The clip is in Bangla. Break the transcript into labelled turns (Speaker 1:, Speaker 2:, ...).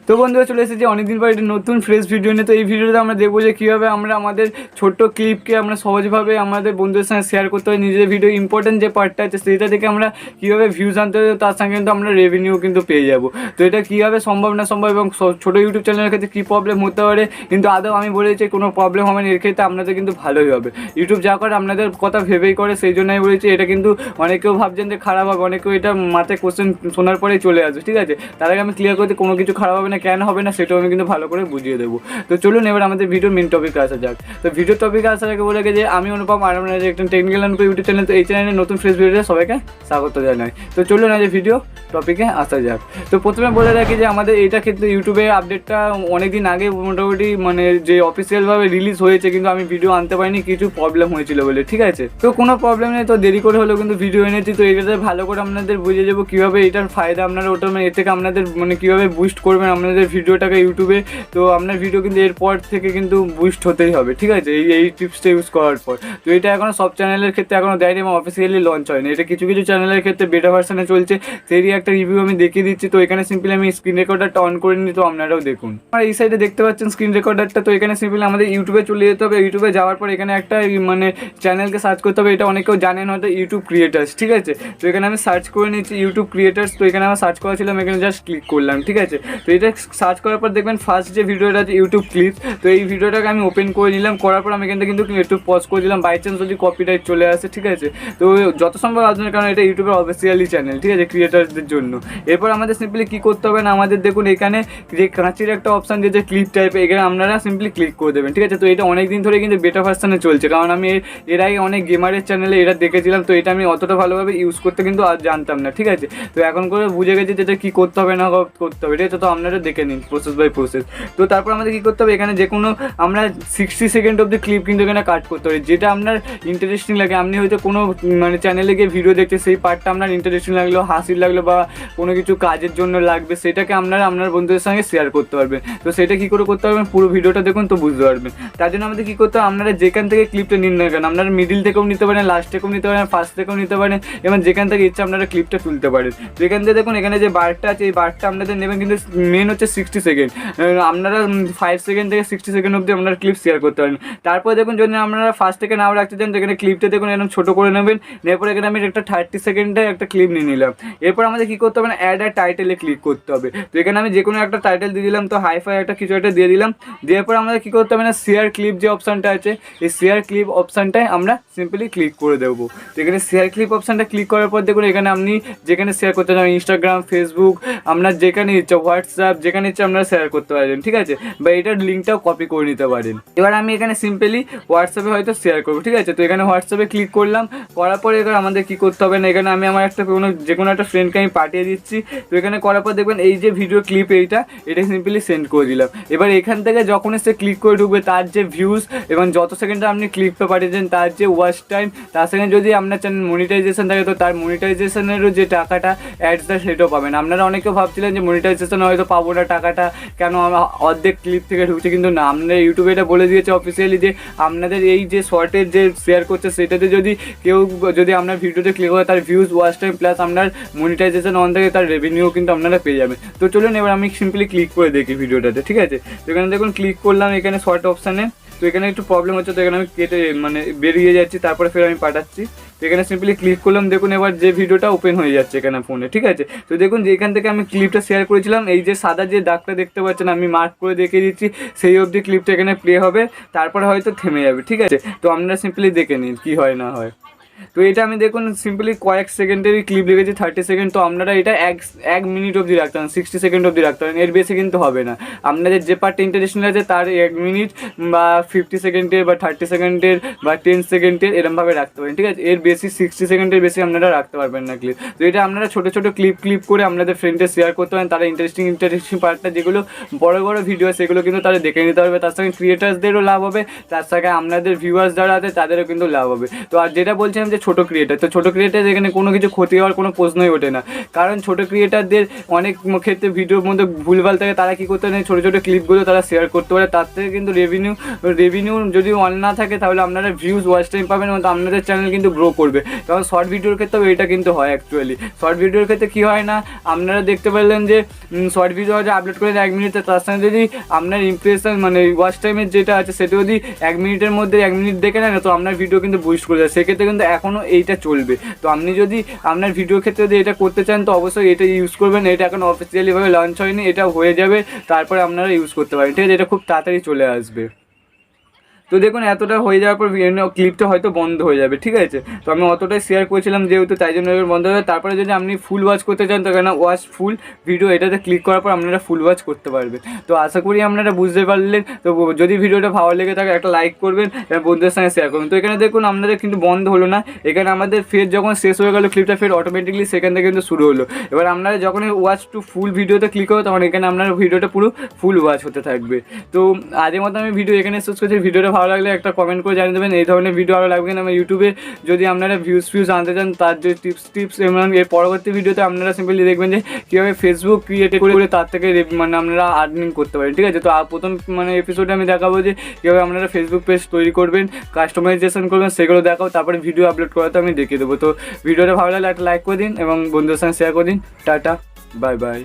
Speaker 1: তো বন্ধুরা চলে এসেছি অনেকদিন পর একটা নতুন ফ্রেশ ভিডিও নিয়ে। তো এই ভিডিওতে আমরা দেখবো যে কীভাবে আমরা আমাদের ছোট্ট ক্লিপকে আমরা সহজভাবে আমাদের বন্ধুদের সঙ্গে শেয়ার করতে হয়। নিজেদের ভিডিও ইম্পর্টেন্ট যে পার্টটা আছে সেইটা থেকে আমরা কীভাবে ভিউজ আনতে হবে, তার সঙ্গে কিন্তু আমরা রেভিনিউ কিন্তু পেয়ে যাবো। তো এটা কীভাবে সম্ভব না সম্ভব এবং ছোটো ইউটিউব চ্যানেলের ক্ষেত্রে কী প্রবলেম হতে পারে, কিন্তু আদৌ আমি বলেছি কোনো প্রবলেম হবে না, এর ক্ষেত্রে আপনাদের কিন্তু ভালোই হবে। ইউটিউব যা করে আপনাদের কথা ভেবেই করে, সেই জন্য আমি বলেছি। এটা কিন্তু অনেকেও ভাবছেন যে খারাপ হবে, অনেকেও এটা মাথায় কোশ্চেন শোনার পরেই চলে আসবে, ঠিক আছে। তার আগে আমি ক্লিয়ার করতে কোনো কিছু খারাপ হবে না, কেন হবে না সেটাও আমি কিন্তু ভালো করে বুঝিয়ে দেবো। তো চলুন এবার আমাদের ভিডিওর মেন টপিকে আসা যাক। তো ভিডিওর টপিকে আসার আগে বলে যে আমি অনুপম, আর আপনারা একটা টেকনিক্যাল অনুপম ইউটিউব চ্যানেল। তো এই চ্যানেলে নতুন ফ্রেশ ভিডিওতে সবাইকে স্বাগত জানাই। তো চলুন আজ ভিডিও টপিকে আসা যাক। তো প্রথমে বলে রাখি যে আমাদের এইটা ক্ষেত্রে ইউটিউবে আপডেটটা অনেক দিন আগে মোটামুটি মানে যে অফিসিয়ালভাবে রিলিজ হয়েছে, কিন্তু আমি ভিডিও আনতে পারিনি, কিছু প্রবলেম হয়েছিল বলে, ঠিক আছে। তো কোনো প্রবলেম নেই, তো দেরি করে হলেও কিন্তু ভিডিও এনেছি। তো এটাতে ভালো করে আপনাদের বুঝে যাবো কীভাবে এটার ফায়দা আপনারা ওটা মানে এর থেকে আপনাদের মানে কীভাবে বুস্ট করবেন আপনাদের ভিডিওটাকে ইউটিউবে। তো আপনার ভিডিও কিন্তু এরপর থেকে কিন্তু বুস্ট হতেই হবে, ঠিক আছে, এই টিপসটা ইউজ করার পর। তো এটা এখনও সব চ্যানেলের ক্ষেত্রে এখনও দেয়নি এবং অফিসিয়ালি লঞ্চ হয়নি। এটা কিছু কিছু চ্যানেলের ক্ষেত্রে বেটা ভার্সানে চলছে, সেরই একটা রিভিউ আমি দেখিয়ে দিচ্ছি। তো এখানে সিম্পলি আমি স্ক্রিন রেকর্ডারটা অন করে নিই, তো আপনারাও দেখুন। আর এই সাইডে দেখতে পাচ্ছেন স্ক্রিন রেকর্ডারটা। তো এখানে সিম্পলি আমাদের ইউটিউবে চলে যেতে হবে। ইউটিউবে যাওয়ার পর এখানে একটা মানে চ্যানেলকে সার্চ করতে হবে। এটা অনেকেও জানেন হয়তো, ইউটিউব ক্রিয়েটার্স, ঠিক আছে। তো এখানে আমি সার্চ করে নিচ্ছি ইউটিউব ক্রিয়েটার্স। তো এখানে আমার সার্চ করা ছিল, এখানে জাস্ট ক্লিক করলাম, ঠিক আছে। তো এটা সার্চ করার পর দেখবেন ফার্স্ট যে ভিডিওটা আছে ইউটিউব ক্লিপস। তো এই ভিডিওটাকে আমি ওপেন করে নিলাম, করার পর আমি এখান থেকে কিন্তু একটু পজ করে দিলাম, বাই চান্স যদি কপিরাইট চলে আসে, ঠিক আছে। তো যত সম্ভব আসবে, কারণ এটা ইউটিউবের অফিসিয়ালি চ্যানেল, ঠিক আছে, ক্রিয়েটারদের জন্য। এরপর আমাদের সিম্পলি কী করতে হবে না, আমাদের দেখুন এখানে যে কাঁচির একটা অপশান দিয়েছে ক্লিপ টাইপের, এখানে আপনারা সিম্পলি ক্লিক করে দেবেন, ঠিক আছে। তো এটা অনেক দিন ধরে কিন্তু বেটা ভার্সানে চলছে, কারণ আমি এর আগে অনেক গেমারের চ্যানেলে এটা দেখেছিলাম। তো এটা আমি অতটা ভালোভাবে ইউজ করতে কিন্তু আর জানতাম না, ঠিক আছে। তো এখন করে বুঝে গেছি যে এটা কী করতে হবে না করতে হবে, ঠিক আছে। তো আপনারা দেখে নিন প্রসেস বাই প্রসেস। তো তারপর আমাদের কী করতে হবে, এখানে যে কোনো আমরা 60 সেকেন্ড অব দ্য ক্লিপ কিন্তু এখানে কাট করতে হবে, যেটা আপনার ইন্টারেস্টিং লাগে। আপনি হয়তো কোনো মানে চ্যানেলে গিয়ে ভিডিও দেখতে, সেই পার্টটা আপনার ইন্টারেস্টিং লাগলো, হাসির লাগলো, বা কোনো কিছু কাজের জন্য লাগবে, সেটাকে আপনারা আপনার বন্ধুদের সঙ্গে শেয়ার করতে পারবেন। তো সেটা কী করে করতে পারবেন, পুরো ভিডিওটা দেখুন তো বুঝতে পারবেন। তার জন্য আমাদের কী করতে হবে, আপনারা যেখান থেকে ক্লিপটা নিন না কেন, আপনারা মিডিল থেকেও নিতে পারেন, লাস্ট থেকেও নিতে পারেন, ফার্স্ট থেকেও নিতে পারেন, এবং যেখান থেকে ইচ্ছা আপনারা ক্লিপটা তুলতে পারেন। তো এখান থেকে দেখুন এখানে যে বারটা আছে, এই বারটা আপনাদের নেবেন, কিন্তু মেন হচ্ছে 60 সেকেন্ড। আপনারা 5 সেকেন্ড থেকে 60 সেকেন্ড অবধি আপনারা ক্লিপ শেয়ার করতে পারেন। তারপর দেখুন যদি আপনারা ফার্স্ট থেকে নাও রাখতে চান, তো এখানে ক্লিপটা দেখুন এরকম ছোটো করে নেবেন। এরপর এখানে আমি একটা 30 সেকেন্ডে একটা ক্লিপ নিয়ে নিলাম। এরপর আমাদের কী করতে হবে না, অ্যাড আর টাইটেলে ক্লিক করতে হবে। তো এখানে আমি যে কোনো একটা টাইটেল দিয়ে দিলাম, তো হাইফাই একটা কিছু একটা দিয়ে দিলাম। দেওয়ার পর আমাদের কী করতে হবে না, শেয়ার ক্লিপ যে অপশানটা আছে, এই শেয়ার ক্লিপ অপশানটায় আমরা সিম্পলি ক্লিক করে দেবো। তো এখানে শেয়ার ক্লিপ অপশানটা ক্লিক করার পর দেখুন এখানে আপনি যেখানে শেয়ার করতে চান, ইনস্টাগ্রাম, ফেসবুক, আপনার যেখানে ইচ্ছা, হোয়াটসঅ্যাপ, যেখানে ইচ্ছা আপনারা শেয়ার করতে পারেন, ঠিক আছে, বা এটার লিঙ্কটাও কপি করে নিতে পারেন। এবার আমি এখানে সিম্পলি হোয়াটসঅ্যাপে হয়তো শেয়ার করবো, ঠিক আছে। তো এখানে হোয়াটসঅ্যাপে ক্লিক করলাম, করার পরে এবার আমাদের কী করতে হবে না, এখানে আমি আমার একটা যে কোনো একটা ফ্রেন্ডকে আমি পাঠিয়ে দিচ্ছি। তো এখানে করার পর দেখবেন এই যে ভিডিও ক্লিপ এটা সিম্পলি সেন্ড করে দিলাম। এবার এখান থেকে যখন সে ক্লিক করে ঢুকবে, তার যে ভিউজ এবং যত সেকেন্ডে আপনি ক্লিপটা পাঠিয়েছেন, তার যে ওয়াচ টাইম, তার সঙ্গে যদি আপনার চ্যানেল মনিটাইজেশন থাকে, তো তার মনিটাইজেশনেরও যে টাকাটা অ্যাডস দেয় সেটাও পাবেন। আপনারা অনেকেও ভাবছিলেন যে মনিটাইজেশন হয়তো পাবো না টাকাটা, কেন আমার অর্ধেক ক্লিপ থেকে ঢুকছে, কিন্তু না, আপনাদের ইউটিউবে এটা বলে দিয়েছে অফিসিয়ালি যে আপনাদের এই যে শর্টের যে শেয়ার করছে, সেটাতে যদি কেউ যদি আপনার ভিডিওতে ক্লিক করে, তার ভিউজ, ওয়াচ টাইম প্লাস আপনার মনিটাইজেশন অন থাকে, তার রেভিনিউ কিন্তু আপনারা পেয়ে যাবেন। তো চলুন এবার আমি সিম্পলি ক্লিক করে দেখি ভিডিওটাতে, ঠিক আছে। তো এখানে দেখুন ক্লিক করলাম এখানে শর্ট অপশানে। তো এখানে একটু প্রবলেম হচ্ছে, তো এখানে আমি কেটে মানে বেরিয়ে যাচ্ছি, তারপরে ফের আমি পাঠাচ্ছি। তো এখানে সিম্পলি ক্লিক করলাম, দেখুন এবার যে ভিডিওটা ওপেন হয়ে যাচ্ছে এখানে ফোনে, ঠিক আছে। তো দেখুন যে এখান থেকে আমি ক্লিপটা শেয়ার করেছিলাম, এই যে সাদা যে দাগটা দেখতে পাচ্ছেন, আমি মার্ক করে দেখিয়ে দিচ্ছি, সেই অবধি ক্লিপটা এখানে প্লে হবে, তারপরে হয়তো থেমে যাবে, ঠিক আছে। তো আপনারা সিম্পলি দেখে নিন কী হয় না হয়। তো এটা আমি দেখুন সিম্পলি কয়েক সেকেন্ডেরই ক্লিপ লেগেছে, 30 সেকেন্ড। তো আপনারা এটা এক মিনিট অবধি রাখতে পারেন, 60 সেকেন্ড অবধি রাখতে পারেন, এর বেশি কিন্তু হবে না। আপনাদের যে পার্টটা ইন্টারেস্টিং আছে তার 1 মিনিট বা 50 সেকেন্ডের বা 30 সেকেন্ডের বা 10 সেকেন্ডের এরমভাবে রাখতে পারেন, ঠিক আছে। এর বেশি 60 সেকেন্ডের বেশি আপনারা রাখতে পারবেন না ক্লিপ। তো এটা আপনারা ছোটো ছোটো ক্লিপ করে আপনাদের ফ্রেন্ডে শেয়ার করতে পারেন। তারা ইন্টারেস্টিং পার্টটা যেগুলো বড় বড় ভিডিও, সেগুলো কিন্তু তারা দেখে নিতে পারবে। তার সঙ্গে ক্রিয়েটার্সদেরও লাভ হবে, তার সঙ্গে আপনাদের ভিউয়ার্স যারা আছে তাদেরও কিন্তু লাভ হবে। তো আর যেটা বলছেন বলছিলাম যে ছোটো ক্রিয়েটার, তো ছোটো ক্রিয়েটার এখানে কোনো কিছু ক্ষতি হওয়ার কোনো প্রশ্নই ওঠে না, কারণ ছোটো ক্রিয়েটারদের অনেক ক্ষেত্রে ভিডিওর মধ্যে ভুলভাল থাকে, তারা কী করতে পারে ছোটো ছোটো ক্লিপগুলো তারা শেয়ার করতে পারে, তার থেকে কিন্তু রেভিনিউ যদি অন না থাকে তাহলে আপনারা ভিউজ ওয়াচ টাইম পাবেন এবং আপনাদের চ্যানেল কিন্তু গ্রো করবে। কারণ শর্ট ভিডিওর ক্ষেত্রেও এটা কিন্তু হয় অ্যাকচুয়ালি। শর্ট ভিডিওর ক্ষেত্রে কী হয় না, আপনারা দেখতে পারলেন যে শর্ট ভিডিও যে আপলোড করে 1 মিনিটে, তার সঙ্গে যদি আপনার ইমপ্রেশন মানে ওয়াচ টাইমের যেটা আছে সেটা যদি 1 মিনিটের মধ্যে 1 মিনিট দেখে নেন, তো আপনার ভিডিও কিন্তু বুস্ট করে যায়, সেক্ষেত্রে কিন্তু এখনও এইটা চলবে। তো আপনি যদি আপনার ভিডিওর ক্ষেত্রে যদি এটা করতে চান তো অবশ্যই এটা ইউজ করবেন। এটা এখন অফিসিয়ালিভাবে লঞ্চ হয়নি, এটা হয়ে যাবে, তারপরে আপনারা ইউজ করতে পারেন, ঠিক আছে? এটা খুব তাড়াতাড়ি চলে আসবে। তো দেখুন এতটা হয়ে যাওয়ার পর ক্লিপটা হয়তো বন্ধ হয়ে যাবে, ঠিক আছে? তো আমি অতটাই শেয়ার করেছিলাম যেহেতু, তাই জন্য বন্ধ হয়ে যাবে। তারপরে যদি আপনি ফুল ওয়াচ করতে চান তো কেন ওয়াচ ফুল ভিডিও, এটাতে ক্লিক করার পর আপনারা ফুল ওয়াচ করতে পারবেন। তো আশা করি আপনারা বুঝতে পারলেন। তো যদি ভিডিওটা ভালো লেগে থাকে একটা লাইক করবেন এবং বন্ধুদের সঙ্গে শেয়ার করবেন। তো এখানে দেখুন আপনাদের কিন্তু বন্ধ হলো না, এখানে আমাদের ফের যখন শেষ হয়ে গেলো ক্লিপটা ফের অটোমেটিকলি সেখান থেকে কিন্তু শুরু হলো। এবার আপনারা যখন ওয়াচ টু ফুল ভিডিওতে ক্লিক করবে তখন এখানে আপনার ভিডিওটা পুরো ফুল ওয়াচ হতে থাকবে। তো আজের মতো আমি ভিডিও এখানে শেষ করছি। ভিডিওটা ভালো লাগলে একটা কমেন্ট করে জানিয়ে দেবেন এই ধরনের ভিডিও আরও লাগবে না। আমার ইউটিউবে যদি আপনারা ভিউজ আনতে চান তার যে টিপস এবং এর পরবর্তী ভিডিওতে আপনারা সিম্পলি দেখবেন যে কীভাবে ফেসবুক ক্রিয়েট করে তার থেকে মানে আপনারা আর্নিং করতে পারেন, ঠিক আছে? তো প্রথম মানে এপিসোডে আমি দেখাবো যে কীভাবে আপনারা ফেসবুক পেজ তৈরি করবেন, কাস্টমাইজেশন করবেন, সেগুলো দেখাও, তারপরে ভিডিও আপলোড করাতে আমি দেখিয়ে দেবো। তো ভিডিওটা ভালো লাগলে একটা লাইক করে দিন এবং বন্ধুদের সঙ্গে শেয়ার করে দিন। Tata, bye bye.